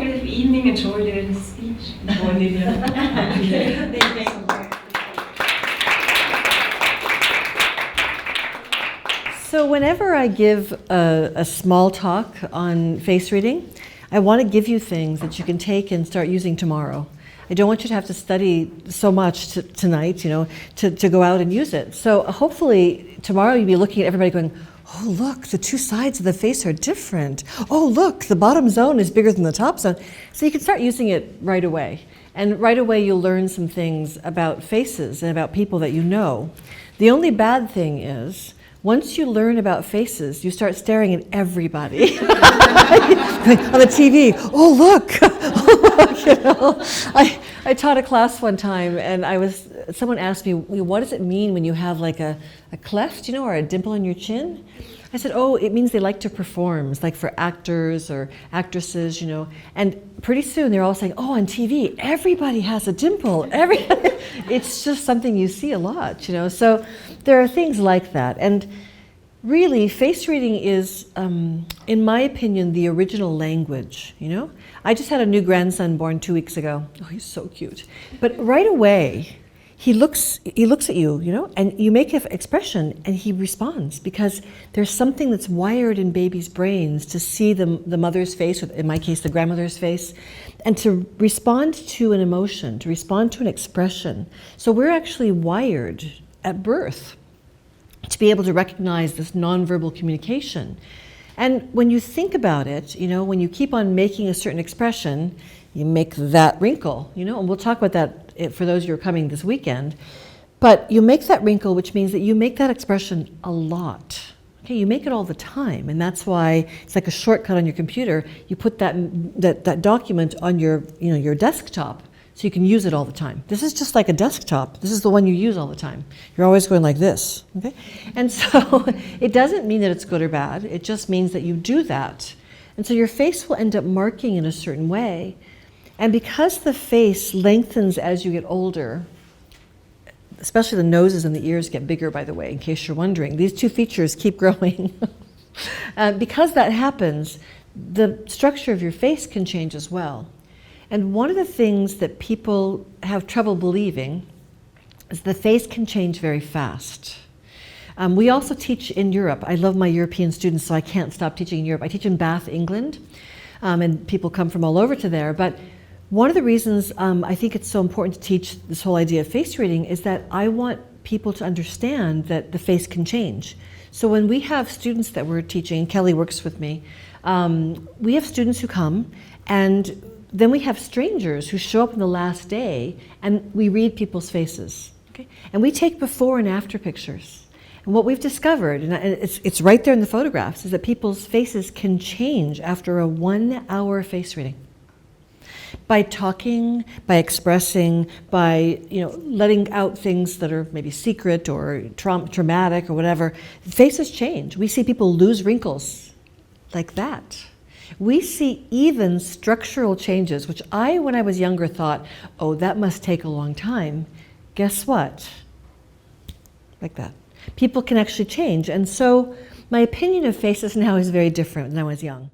ich will Ihnen entschuldigen, das Speech. So whenever I give a small talk on face reading, I want to give you things that you can take and start using tomorrow. I don't want you to have to study so much tonight, to go out and use it. So hopefully tomorrow you'll be looking at everybody going, oh look, the two sides of the face are different. Oh look, the bottom zone is bigger than the top zone. So you can start using it right away. And right away you'll learn some things about faces and about people that you know. The only bad thing is, once you learn about faces, you start staring at everybody on the TV. Oh look! I taught a class one time, and someone asked me, what does it mean when you have like a cleft, or a dimple in your chin? I said, oh, it means they like to perform. It's like for actors or actresses, And pretty soon they're all saying, oh, on TV, everybody has a dimple. It's just something you see a lot, So there are things like that. And really, face reading is, in my opinion, the original language, I just had a new grandson born 2 weeks ago. Oh, he's so cute. But right away, he looks at you, and you make an expression and he responds, because there's something that's wired in babies' brains to see the mother's face, or in my case, the grandmother's face, and to respond to an emotion, to respond to an expression. So we're actually wired at birth to be able to recognize this nonverbal communication. And when you think about it, when you keep on making a certain expression, you make that wrinkle, and we'll talk about that for those who are coming this weekend. But you make that wrinkle, which means that you make that expression a lot. Okay, you make it all the time, and that's why it's like a shortcut on your computer. You put that document on your desktop, so you can use it all the time. This is just like a desktop. This is the one you use all the time. You're always going like this, okay? And so it doesn't mean that it's good or bad. It just means that you do that. And so your face will end up marking in a certain way. And because the face lengthens as you get older, especially the noses and the ears get bigger, by the way, in case you're wondering, these two features keep growing. Because that happens, the structure of your face can change as well. And one of the things that people have trouble believing is the face can change very fast. We also teach in Europe. I love my European students, so I can't stop teaching in Europe. I teach in Bath, England, and people come from all over to there. But one of the reasons I think it's so important to teach this whole idea of face reading is that I want people to understand that the face can change. So when we have students that we're teaching, Kelly works with me, we have students who come, and then we have strangers who show up on the last day, and we read people's faces. Okay? And we take before and after pictures. And what we've discovered, and it's right there in the photographs, is that people's faces can change after a 1 hour face reading. By talking, by expressing, by letting out things that are maybe secret or traumatic or whatever, faces change. We see people lose wrinkles like that. We see even structural changes, which when I was younger, thought, oh, that must take a long time. Guess what? Like that. People can actually change. And so my opinion of faces now is very different than when I was young.